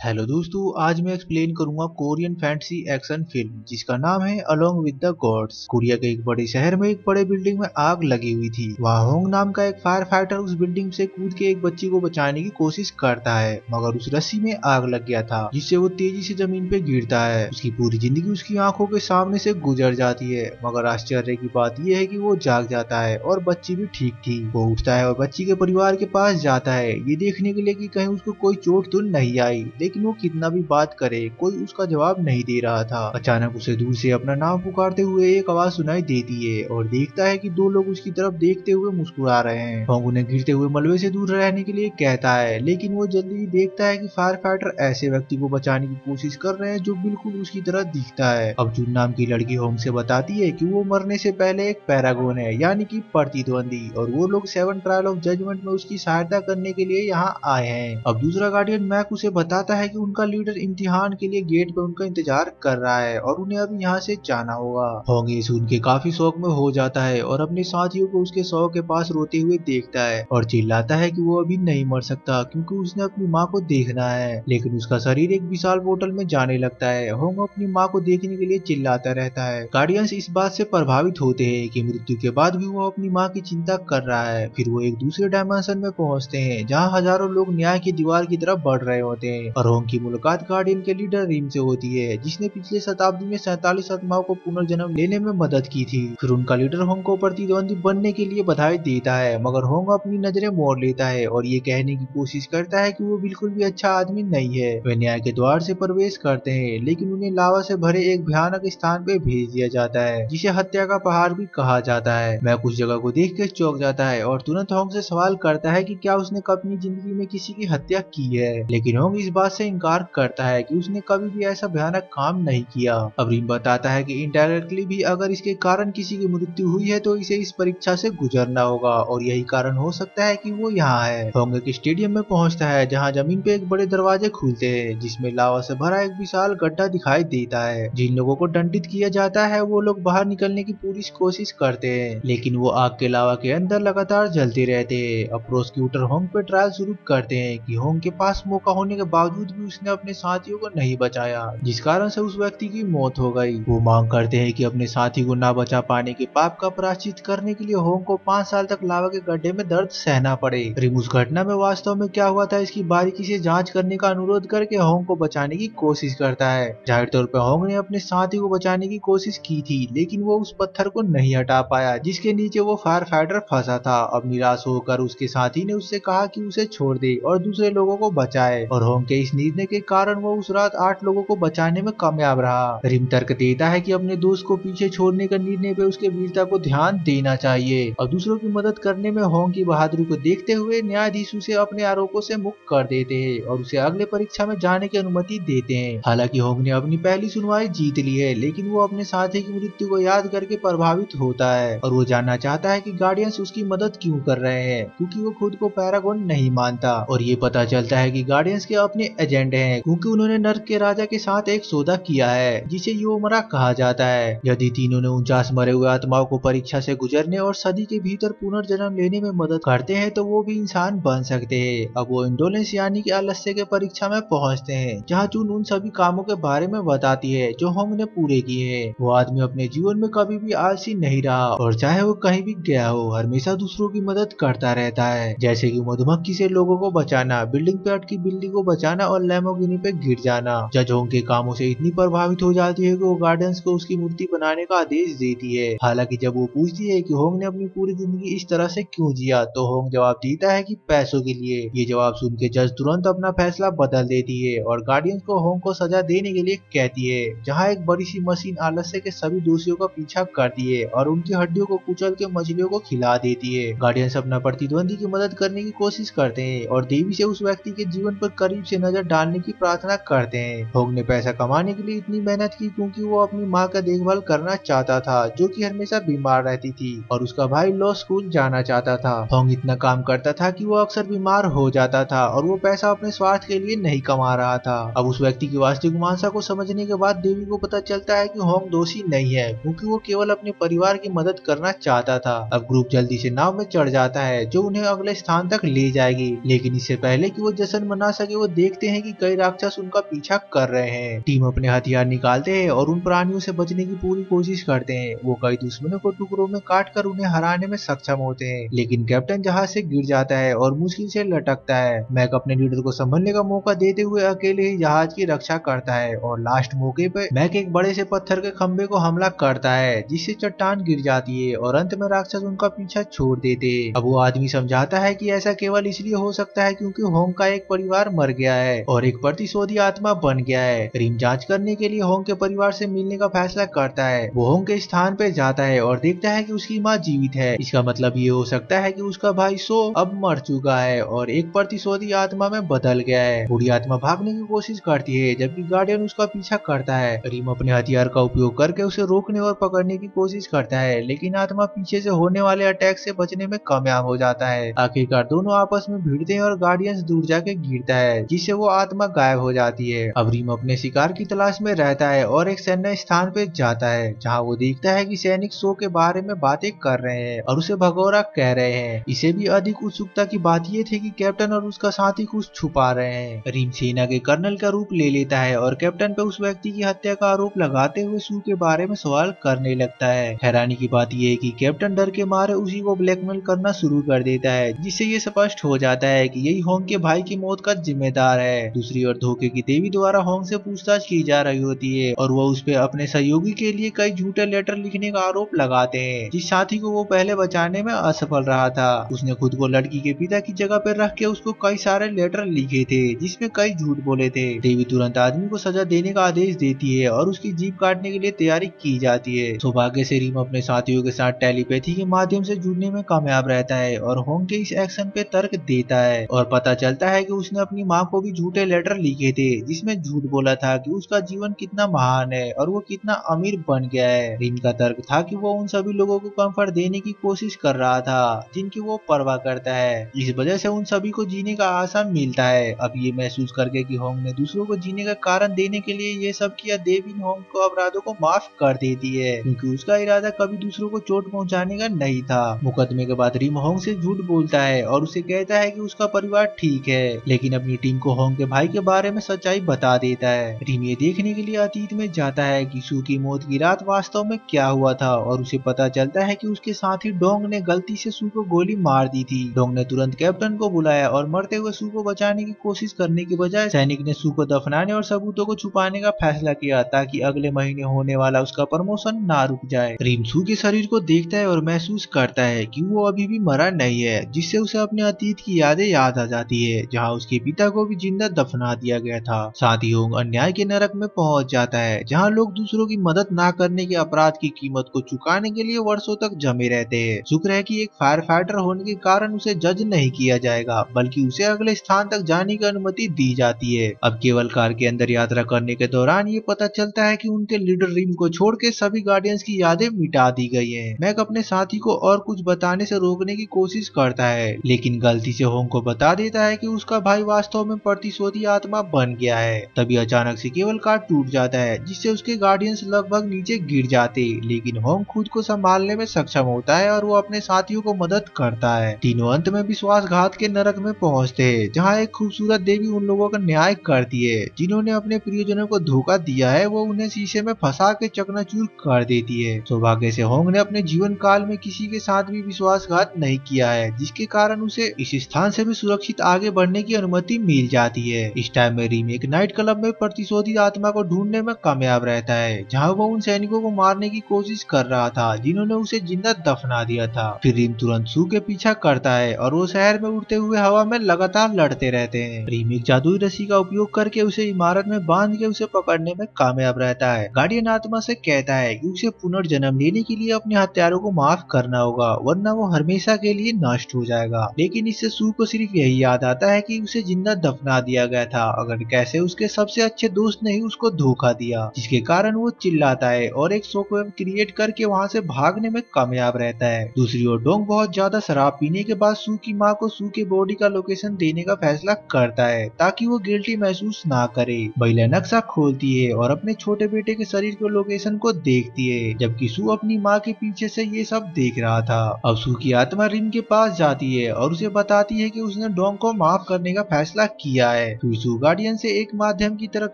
Hello दोस्तों, आज मैं एक्सप्लेन करूंगा कोरियन फैंटेसी एक्शन फिल्म जिसका नाम है along with the gods. Korea के एक बड़े शहर में एक बड़े बिल्डिंग में आग लगी हुई थी। वहाँ होंग नाम का एक फायर फाइटर उस बिल्डिंग से कूद के एक बच्ची को बचाने की कोशिश करता है, मगर उस रस्सी में आग लग गया था जिससे वो तेजी से जमीन पे गिरता है। उसकी पूरी जिंदगी उसकी आंखों के सामने से गुजर जाती है, मगर आश्चर्य की बात यह है कि वो जाग जाता है और बच्ची भी ठीक थी। वो उठता है और बच्ची के परिवार के पास जाता है, ये देखने के लिए कि कहीं उसको कोई चोट तो नहीं आई, लेकिन वो कितना भी बात करे कोई उसका जवाब नहीं दे रहा था। अचानक उसे दूर से अपना नाम पुकारते हुए एक आवाज सुनाई देती है और देखता है कि दो लोग उसकी तरफ देखते हुए मुस्कुरा रहे हैं। होंग उन्हें गिरते हुए मलबे से दूर रहने के लिए कहता है, लेकिन वो जल्दी ही देखता है कि फायर फाइटर ऐसे व्यक्ति को बचाने की कोशिश कर रहे हैं जो बिल्कुल उसकी तरह दिखता है। अब जून नाम की लड़की होंग से बताती है कि वो मरने से पहले एक पैरागोन है, यानी कि प्रतिद्वंदी, और वो लोग 7 ट्रायल ऑफ जजमेंट में उसकी सहायता करने के लिए यहाँ आए हैं। अब दूसरा गार्डियन मैक उसे बताता है कि उनका लीडर इम्तिहान के लिए गेट पे उनका इंतजार कर रहा है और उन्हें अभी यहाँ से जाना होगा। होंग ये सुन के काफी शौक में हो जाता है और अपने साथियों को उसके शव के पास रोते हुए देखता है और चिल्लाता है कि वो अभी नहीं मर सकता क्योंकि उसने अपनी माँ को देखना है। लेकिन उसका शरीर एक विशाल पोर्टल में जाने लगता है। होंग अपनी माँ को देखने के लिए चिल्लाता रहता है। गार्डियंस इस बात से प्रभावित होते हैं कि मृत्यु के बाद भी वो अपनी माँ की चिंता कर रहा है। फिर वो एक दूसरे डायमेंशन में पहुंचते हैं जहाँ हजारों लोग न्याय की दीवार की तरफ बढ़ रहे होते हैं और होंग की मुलाकात गार्डियन के लीडर रिम से होती है, जिसने पिछले शताब्दी में 47 आत्माओं को पुनर्जन्म लेने में मदद की थी। फिर उनका लीडर होंग को प्रतिद्वंदी बनने के लिए बधाई देता है, मगर होंग अपनी नजरें मोड़ लेता है और ये कहने की कोशिश करता है कि वो बिल्कुल भी अच्छा आदमी नहीं है। वे न्याय के द्वार से प्रवेश करते हैं, लेकिन उन्हें लावा से भरे एक भयानक स्थान पे भेज दिया जाता है जिसे हत्या का पहाड़ भी कहा जाता है। मैं कुछ जगह को देख के चौंक जाता है और तुरंत होंग से सवाल करता है कि क्या उसने अपनी जिंदगी में किसी की हत्या की है, लेकिन होंग इस बात से इनकार करता है कि उसने कभी भी ऐसा भयानक काम नहीं किया। अब रिम बताता है कि इनडायरेक्टली भी अगर इसके कारण किसी की मृत्यु हुई है तो इसे इस परीक्षा से गुजरना होगा और यही कारण हो सकता है कि वो यहाँ है। होंग एक स्टेडियम में पहुंचता है जहाँ जमीन पे एक बड़े दरवाजे खुलते हैं जिसमें लावा से भरा एक विशाल गड्ढा दिखाई देता है। जिन लोगों को दंडित किया जाता है वो लोग बाहर निकलने की पूरी कोशिश करते हैं, लेकिन वो आग के लावा के अंदर लगातार जलते रहते हैं। अब प्रोसिक्यूटर होंग पे ट्रायल शुरू करते हैं कि होंग के पास मौका होने के बावजूद भी उसने अपने साथियों को नहीं बचाया, जिस कारण से उस व्यक्ति की मौत हो गई। वो मांग करते हैं कि अपने साथी को ना बचा पाने के पाप का प्रायश्चित करने के लिए होंग को 5 साल तक लावा के गड्ढे में दर्द सहना पड़े। रिम उस घटना में वास्तव में क्या हुआ था इसकी बारीकी से जांच करने का अनुरोध करके होंग को बचाने की कोशिश करता है। जाहिर तौर पर होंग ने अपने साथी को बचाने की कोशिश की थी, लेकिन वो उस पत्थर को नहीं हटा पाया जिसके नीचे वो फायर फाइटर फंसा था। अब निराश होकर उसके साथी ने उससे कहा कि उसे छोड़ दे और दूसरे लोगों को बचाए, और होंग के इस निर्णय के कारण वो उस रात 8 लोगों को बचाने में कामयाब रहा। रिम तर्क देता है कि अपने दोस्त को पीछे छोड़ने का निर्णय पे उसके वीरता को ध्यान देना चाहिए और दूसरों की मदद करने में होंग की बहादुरी को देखते हुए न्यायाधीश उसे अपने आरोपों से मुक्त कर देते हैं और उसे अगले परीक्षा में जाने की अनुमति देते हैं। हालांकि होंग ने अपनी पहली सुनवाई जीत ली है, लेकिन वो अपने साथी की मृत्यु को याद करके प्रभावित होता है और वो जानना चाहता है कि गार्डियंस उसकी मदद क्यों कर रहे हैं, क्योंकि वो खुद को पैरागॉन नहीं मानता। और ये पता चलता है कि गार्डियंस के अपने एजेंट हैं, क्योंकि उन्होंने नर्क के राजा के साथ एक सौदा किया है जिसे योमरा कहा जाता है। यदि तीनों ने 49 मरे हुए आत्माओं को परीक्षा से गुजरने और सदी के भीतर पुनर्जन्म लेने में मदद करते हैं तो वो भी इंसान बन सकते हैं। अब वो इंडोलेंस यानी कि आलस्य के परीक्षा में पहुंचते हैं जहाँ चून उन सभी कामों के बारे में बताती है जो होंग ने पूरे किए हैं। वो आदमी अपने जीवन में कभी भी आलसी नहीं रहा और चाहे वो कहीं भी गया हो हमेशा दूसरों की मदद करता रहता है, जैसे कि मधुमक्खी से लोगों को बचाना, बिल्डिंग पे अटकी बिल्ली को बचाना और लैम्बोर्गिनी पे गिर जाना। जज होंग के कामों से इतनी प्रभावित हो जाती है कि वो गार्डियंस को उसकी मूर्ति बनाने का आदेश देती है। हालांकि जब वो पूछती है कि होंग ने अपनी पूरी जिंदगी इस तरह से क्यों जिया तो होंग जवाब देता है कि पैसों के लिए। ये जवाब सुन के जज तुरंत अपना फैसला बदल देती है और गार्डियंस को होंग को सजा देने के लिए कहती है, जहाँ एक बड़ी सी मशीन आलस्य के सभी दोषियों का पीछा करती है और उनकी हड्डियों को कुचल के मछलियों को खिला देती है। गार्डियंस अपना प्रतिद्वंदी की मदद करने की कोशिश करते हैं और देवी से उस व्यक्ति के जीवन पर करीब से नजर डालने की प्रार्थना करते हैं। होंग ने पैसा कमाने के लिए इतनी मेहनत की क्योंकि वो अपनी माँ का देखभाल करना चाहता था जो कि हमेशा बीमार रहती थी, और उसका भाई लॉ स्कूल जाना चाहता था। होंग इतना काम करता था कि वो अक्सर बीमार हो जाता था और वो पैसा अपने स्वार्थ के लिए नहीं कमा रहा था। अब उस व्यक्ति की वास्तविक मंशा को समझने के बाद देवी को पता चलता है कि होंग दोषी नहीं है, क्योंकि वो केवल अपने परिवार की मदद करना चाहता था। अब ग्रुप जल्दी से नाव में चढ़ जाता है जो उन्हें अगले स्थान तक ले जाएगी, लेकिन इससे पहले कि वो जश्न मना सके वो देखते देखते हैं कि कई राक्षस उनका पीछा कर रहे हैं। टीम अपने हथियार निकालते हैं और उन प्राणियों से बचने की पूरी कोशिश करते हैं। वो कई दुश्मनों को टुकड़ों में काट कर उन्हें हराने में सक्षम होते हैं, लेकिन कैप्टन जहाज से गिर जाता है और मुश्किल से लटकता है। मैक अपने लीडर को संभलने का मौका देते हुए अकेले ही जहाज की रक्षा करता है और लास्ट मौके पे मैक एक बड़े से पत्थर के खंबे को हमला करता है, जिससे चट्टान गिर जाती है और अंत में राक्षस उनका पीछा छोड़ देते हैं। अब वो आदमी समझाता है कि ऐसा केवल इसलिए हो सकता है क्योंकि होंग का एक परिवार मर गया है और एक प्रतिशोधी आत्मा बन गया है। रिम जांच करने के लिए होंग के परिवार से मिलने का फैसला करता है। वो होंग के स्थान पे जाता है और देखता है कि उसकी माँ जीवित है। इसका मतलब ये हो सकता है कि उसका भाई सो अब मर चुका है और एक प्रतिशोधी आत्मा में बदल गया है। बुरी आत्मा भागने की कोशिश करती है जबकि गार्डियन उसका पीछा करता है। रिम अपने हथियार का उपयोग करके उसे रोकने और पकड़ने की कोशिश करता है, लेकिन आत्मा पीछे से होने वाले अटैक से बचने में कामयाब हो जाता है। आखिरकार दोनों आपस में भिड़ते हैं और गार्डियंस दूर जाके गिरता है, जिससे वो आत्मा गायब हो जाती है। अब रिम अपने शिकार की तलाश में रहता है और एक सैन्य स्थान पे जाता है, जहाँ वो देखता है कि सैनिक सो के बारे में बातें कर रहे हैं और उसे भगोड़ा कह रहे हैं। इसे भी अधिक उत्सुकता की बात ये थी कि कैप्टन और उसका साथी कुछ छुपा रहे हैं। रिम सेना के कर्नल का रूप ले लेता है और कैप्टन पे उस व्यक्ति की हत्या का आरोप लगाते हुए सू के बारे में सवाल करने लगता है। हैरानी की बात यह है कि कैप्टन डर के मारे उसी को ब्लैकमेल करना शुरू कर देता है, जिससे ये स्पष्ट हो जाता है कि यही होंग के भाई की मौत का जिम्मेदार है। दूसरी ओर धोखे की देवी द्वारा होंग से पूछताछ की जा रही होती है और वो उस पे अपने सहयोगी के लिए कई झूठे लेटर लिखने का आरोप लगाते हैं, जिस साथी को वो पहले बचाने में असफल रहा था। उसने खुद को लड़की के पिता की जगह पर रख के उसको कई सारे लेटर लिखे थे, जिसमें कई झूठ बोले थे। देवी तुरंत आदमी को सजा देने का आदेश देती है और उसकी जीभ काटने के लिए तैयारी की जाती है। सौभाग्य से रिम अपने साथियों के साथ टेलीपैथी के माध्यम से जुड़ने में कामयाब रहता है और होंग के इस एक्शन पे तर्क देता है और पता चलता है कि उसने अपनी माँ को भी झूठे लेटर लिखे थे, जिसमें झूठ बोला था कि उसका जीवन कितना महान है और वो कितना अमीर बन गया है। रिम का तर्क था कि वो उन सभी लोगों को कंफर्ट देने की कोशिश कर रहा था जिनकी वो परवाह करता है। इस वजह से उन सभी को जीने का आशा मिलता है। अब ये महसूस करके कि होंग ने दूसरों को जीने का कारण देने के लिए ये सब किया, देवी होंग को अपराधों को माफ कर देती है, क्योंकि उसका इरादा कभी दूसरों को चोट पहुंचाने का नहीं था। मुकदमे के बाद रिम होंग से झूठ बोलता है और उसे कहता है कि उसका परिवार ठीक है, लेकिन अपनी टीम को होंग के भाई के बारे में सच्चाई बता देता है। रिम ये देखने के लिए अतीत में जाता है कि सू की मौत की रात वास्तव में क्या हुआ था और उसे पता चलता है कि उसके साथी डोंग ने गलती से सू को गोली मार दी थी। डोंग ने तुरंत कैप्टन को बुलाया और मरते हुए सू को बचाने की कोशिश करने के बजाय सैनिक ने सू को दफनाने और सबूतों को छुपाने का फैसला किया, ताकि अगले महीने होने वाला उसका प्रमोशन ना रुक जाए। रिम सू के शरीर को देखता है और महसूस करता है कि वो अभी भी मरा नहीं है, जिससे उसे अपने अतीत की यादें याद आ जाती है, जहाँ उसके पिता को भी जिंदा दफना दिया गया था। साथ ही होंग अन्याय के नरक में पहुंच जाता है, जहाँ लोग दूसरों की मदद ना करने के अपराध की कीमत को चुकाने के लिए वर्षों तक जमे रहते हैं। शुक्र है कि एक फायर फाइटर होने के कारण उसे जज नहीं किया जाएगा, बल्कि उसे अगले स्थान तक जाने की अनुमति दी जाती है। अब केवल कार के अंदर यात्रा करने के दौरान ये पता चलता है कि उनके लीडर रिम को छोड़ के सभी गार्डियंस की यादें मिटा दी गई हैं। मैक अपने साथी को और कुछ बताने से रोकने की कोशिश करता है, लेकिन गलती से होंग को बता देता है कि उसका भाई वास्तव में प्रतिशोधी आत्मा बन गया है। तभी अचानक से केबल कार टूट जाता है, जिससे उसके गार्डियंस लगभग नीचे गिर जाते, लेकिन होंग खुद को संभालने में सक्षम होता है और वो अपने साथियों को मदद करता है। तीनों अंत में विश्वासघात के नरक में पहुंचते हैं, जहाँ एक खूबसूरत देवी उन लोगों का न्याय करती है जिन्होंने अपने प्रियजनों को धोखा दिया है। वो उन्हें शीशे में फंसा के चकनाचूर कर देती है। सौभाग्य से होंग ने अपने जीवन काल में किसी के साथ भी विश्वासघात नहीं किया है, जिसके कारण उसे इस स्थान से भी सुरक्षित आगे बढ़ने की अनुमति मिल जाती है। इस टाइम में रिम एक नाइट क्लब में प्रतिशोधी आत्मा को ढूंढने में कामयाब रहता है, जहाँ वो उन सैनिकों को मारने की कोशिश कर रहा था जिन्होंने उसे जिंदा दफना दिया था। फिर रिम तुरंत सू के पीछा करता है और वो शहर में उड़ते हुए हवा में लगातार लड़ते रहते हैं। रिम एक जादुई रस्सी का उपयोग करके उसे इमारत में बांध के उसे पकड़ने में कामयाब रहता है। गार्डियन आत्मा से कहता है कि उसे पुनर्जन्म लेने के लिए अपने हत्यारों को माफ करना होगा, वरना वो हमेशा के लिए नष्ट हो जाएगा। लेकिन इससे सू को सिर्फ यही याद आता है कि उसे जिंदा दफना दिया गया था, अगर कैसे उसके सबसे अच्छे दोस्त ने ही उसको धोखा दिया, जिसके कारण वो चिल्लाता है और एक शॉकवेव क्रिएट करके वहाँ से भागने में कामयाब रहता है। दूसरी ओर डोंग बहुत ज्यादा शराब पीने के बाद सू की माँ को सू के बॉडी का लोकेशन देने का फैसला करता है, ताकि वो गिल्टी महसूस ना करे। महिला नक्शा खोलती है और अपने छोटे बेटे के शरीर के लोकेशन को देखती है, जबकि सू अपनी माँ के पीछे से ये सब देख रहा था। अब सू की आत्मा रिम के पास जाती है और उसे बताती है कि उसने डोंग को माफ करने का फैसला किया है। फिर सू गार्डियन से एक माध्यम की तरह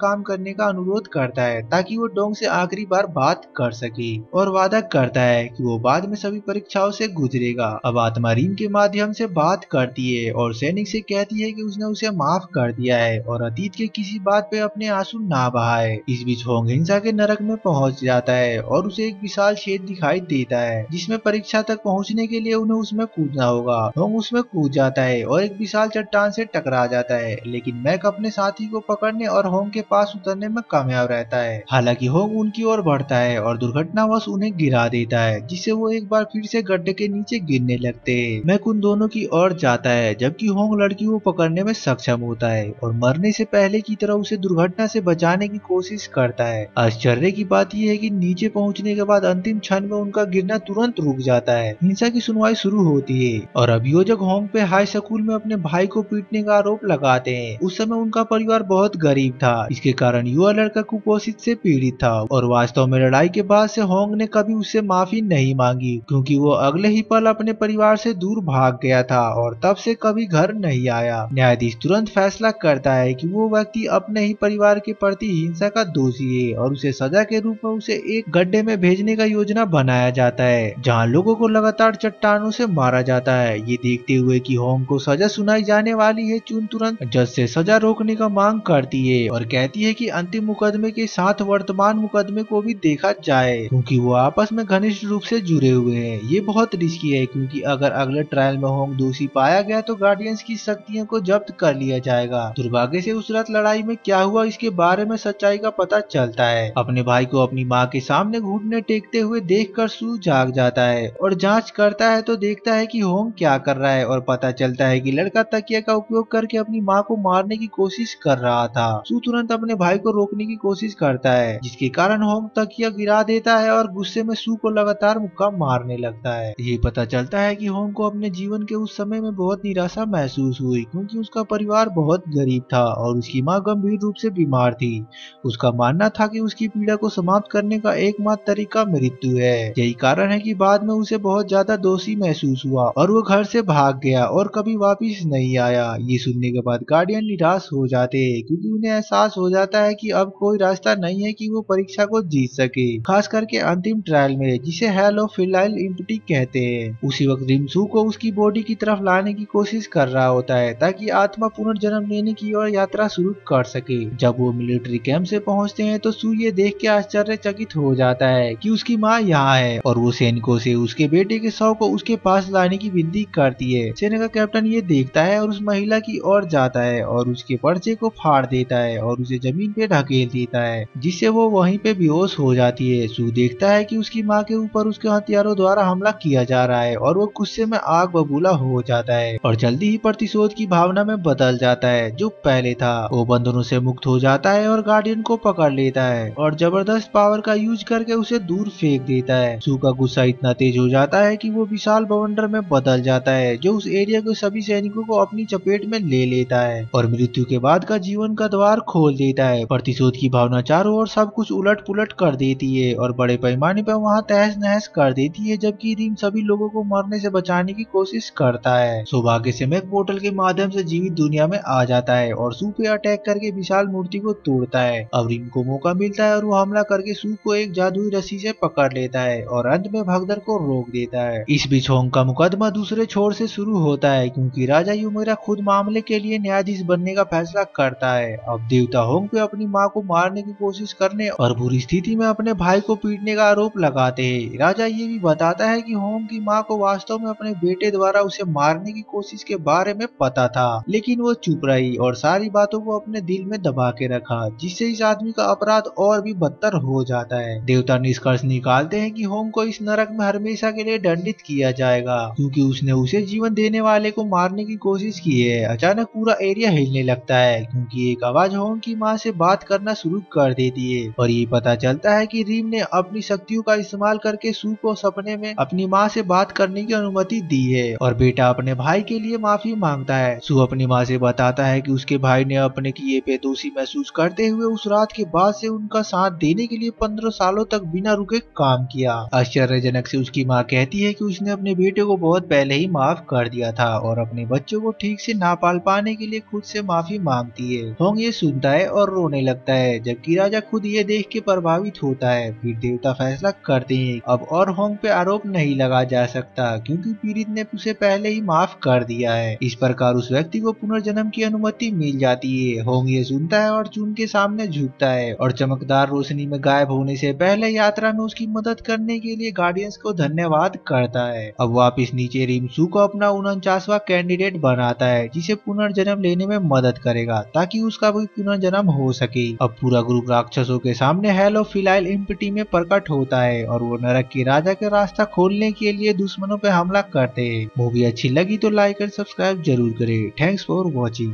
काम करने का अनुरोध करता है ताकि वो डोंग से आखिरी बार बात कर सके और वादा करता है कि वो बाद में सभी परीक्षाओं से गुजरेगा। अब आत्मा रीम के माध्यम से बात करती है और सैनिक से कहती है कि उसने उसे माफ कर दिया है और अतीत के किसी बात पे अपने आंसू ना बहाए। इस बीच होंग हिंसा के नरक में पहुंच जाता है और उसे एक विशाल छेद दिखाई देता है जिसमें परीक्षा तक पहुंचने के लिए उन्हें उसमें कूदना होगा। होंग उसमें कूद जाता है और एक विशाल चट्टान से टकरा जाता है, लेकिन मैक अपने साथी को पकड़ने और होंग के पास उतरने में कामयाब रहता है। हालांकि होंग उनकी ओर बढ़ता है और दुर्घटनावश उन्हें गिरा देता है, जिससे वो एक बार फिर से गड्ढे के नीचे गिरने लगते हैं। मैक उन दोनों की ओर जाता है जबकि होंग लड़की को पकड़ने में सक्षम होता है और मरने से पहले की तरह उसे दुर्घटना से बचाने की कोशिश करता है। आश्चर्य की बात यह है कि नीचे पहुंचने के बाद अंतिम क्षण में उनका गिरना तुरंत रुक जाता है। हिंसा की सुनवाई शुरू होती है और अभियोजक होंग पे हाई स्कूल में अपने भाई को पीटने का आरोप लगाते हैं। उस समय उनका परिवार बहुत गरीब था, इसके कारण युवा लड़का कुपोषित से पीड़ित था और वास्तव में लड़ाई के बाद से होंग ने कभी उससे माफी नहीं मांगी क्योंकि वो अगले ही पल अपने परिवार से दूर भाग गया था और तब से कभी घर नहीं आया। न्यायाधीश तुरंत फैसला करता है कि वो व्यक्ति अपने ही परिवार के प्रति हिंसा का दोषी है और उसे सजा के रूप में उसे एक गड्ढे में भेजने का योजना बनाया जाता है जहां लोगों को लगातार चट्टानों से मारा जाता है। ये देखते हुए कि होंग को सजा सुनाई जाने वाली है, चुन तुरंत जज से सजा रोकने का मांग करती है और कहती है कि अंतिम मुकदमे के साथ वर्तमान मुकदमे को भी देखा जाए क्योंकि वो आपस में घनिष्ठ रूप से जुड़े हुए हैं। ये बहुत रिस्की है क्योंकि अगर अगले ट्रायल में होंग दोषी पाया गया तो गार्डियंस की शक्तियों को जब्त कर लिया जाएगा। दुर्भाग्य से उस रात लड़ाई में क्या हुआ इसके बारे में सच्चाई का पता चलता है। अपने भाई को अपनी माँ के सामने घुटने टेकते हुए देखकर सू जाग जाता है और जांच करता है तो देखता है कि होंग क्या कर रहा है और पता चलता है कि लड़का तकिया का उपयोग करके अपनी माँ को मारने की कोशिश कर रहा था। सू तुरंत अपने भाई को रोकने की कोशिश करता है जिसके कारण होंग तकिया गिरा देता है और गुस्से में सू को लगातार मुक्का मारने लगता है। ये पता चलता है कि होंग को अपने जीवन के उस समय में बहुत निराशा महसूस हुई क्योंकि उसका परिवार बहुत गरीब था और उसकी माँ गंभीर रूप से बीमार थी। उसका मानना था कि उसकी पीड़ा को समाप्त करने का एकमात्र तरीका मृत्यु है। यही कारण है कि बाद में उसे बहुत ज्यादा दोषी महसूस हुआ और वो घर से भाग गया और कभी वापिस नहीं आया। ये सुनने के बाद गार्डियन निराश हो जाते हैं क्योंकि उन्हें एहसास हो जाता है कि अब कोई रास्ता नहीं है कि वो परीक्षा को जीत सके, खास करके अंतिम ट्रायल में जिसे हेल ऑफ फिनाइल इम्पिटी कहते हैं। उसी वक्त रिमसू को उसकी बॉडी की तरफ लाने की कोशिश कर रहा होता है ताकि आत्मा पुनर्जन्म लेने की ओर यात्रा शुरू कर सके। जब वो मिलिट्री कैंप से पहुंचते हैं तो सू ये देख के आश्चर्यचकित हो जाता है कि उसकी माँ यहाँ है और वो सैनिकों से उसके बेटे के शव को उसके पास लाने की विनती करती है। सेना का कैप्टन ये देखता है और उस महिला की ओर जाता है और उसके पर्चे को फाड़ देता है और उसे जमीन पे ढकेल देता है जिससे वो वहीं पे बेहोश हो जाती है। सू देखता है कि उसकी माँ के ऊपर उसके हथियारों द्वारा हमला किया जा रहा है और वो गुस्से में आग बबूला हो जाता है और जल्दी ही प्रतिशोध की भावना में बदल जाता है जो पहले था। वो बंधनों से मुक्त हो जाता है और गार्डियन को पकड़ लेता है और जबरदस्त पावर का यूज करके उसे दूर फेंक देता है। सू का गुस्सा इतना तेज हो जाता है कि वो विशाल बवंडर में बदल जाता है जो उस एरिया के सभी सैनिकों को अपनी चपेट में ले लेता है और मृत्यु के बाद का जीवन का द्वार खोल देता है। प्रतिशोध की भावना चारों ओर सब कुछ उलट पुलट कर देती है और बड़े पैमाने पर वहाँ तहस नहस कर देती है जबकि रिम सभी लोगों को मरने से बचाने की कोशिश करता है। सौभाग्य से मैक पोर्टल के माध्यम से जीवित दुनिया में आ जाता है और सू पे अटैक करके विशाल मूर्ति को तोड़ता है। अब रिम को मौका मिलता है और वो हमला करके सू को एक जादुई रस्सी से पकड़ लेता है और अंत में भगदड़ को रोक देता है। इस बीच होंग का मुकदमा दूसरे छोर से शुरू होता है क्योंकि राजा यूमेरा खुद मामले के लिए न्यायाधीश बनने का फैसला करता है। अब देवता होंग पे अपनी माँ को मारने की कोशिश करने और बुरी स्थिति में अपने भाई को पीटने का आरोप लगाते हैं। राजा ये भी बताता है कि होंग की माँ को वास्तव में अपने बेटे द्वारा उसे मारने की कोशिश के बारे में पता था, लेकिन वो चुप रही और सारी बातों को अपने दिल में दबा के रखा जिससे इस आदमी का अपराध और भी बदतर हो जाता है। देवता निष्कर्ष निकालते हैं कि होंग को इस नरक में हमेशा के लिए दंडित किया जाएगा क्योंकि उसने उसे जीवन देने वाले को मारने की कोशिश की है। अचानक पूरा एरिया हिलने लगता है क्योंकि एक आवाज होंग की माँ से बात करना शुरू कर देती है और ये पता चलता है कि रीम ने अपनी शक्तियों का इस्तेमाल करके सू को सपने में अपनी माँ से बात करने की अनुमति दी है और बेटा अपने भाई के लिए माफी मांगता है। सू अपनी माँ से बताता है कि उसके भाई ने अपने किए पे दोषी महसूस करते हुए उस रात के बाद से उनका साथ देने के लिए 15 सालों तक बिना रुके काम किया। आश्चर्यजनक से उसकी माँ कहती है कि उसने अपने बेटे को बहुत पहले ही माफ कर दिया था और अपने बच्चों को ठीक से ना पाल पाने के लिए खुद से माफी मांगती है। होंग ये सुनता है और रोने लगता है, जबकि राजा खुद ये देख के प्रभावित होता है। फिर देवता फैसला करते हैं अब और होंग पे आरोप नहीं लगा जा सकता क्योंकि पीड़ित ने उसे पहले ही माफ कर दिया है। इस प्रकार उस व्यक्ति को पुनर्जन्म की अनुमति मिल जाती है। होंग ये सुनता है और चून के सामने झुकता है और चमकदार रोशनी में गायब होने से पहले यात्रा में उसकी मदद करने के लिए गार्डियंस को धन्यवाद करता है। अब वापिस नीचे रिमसू को अपना 49वां कैंडिडेट बनाता है जिसे पुनर्जन्म लेने में मदद करेगा ताकि उसका भी पुनर्जन्म हो सके। अब पूरा ग्रुप राक्षसों के सामने हेलो फिलाइल इम्पिटी में प्रकट होता है और वो नरक के राजा के रास्ता खोलने के लिए दुश्मनों पे हमला करते हैं। मूवी अच्छी लगी तो लाइक और सब्सक्राइब जरूर करें। Thanks for watching.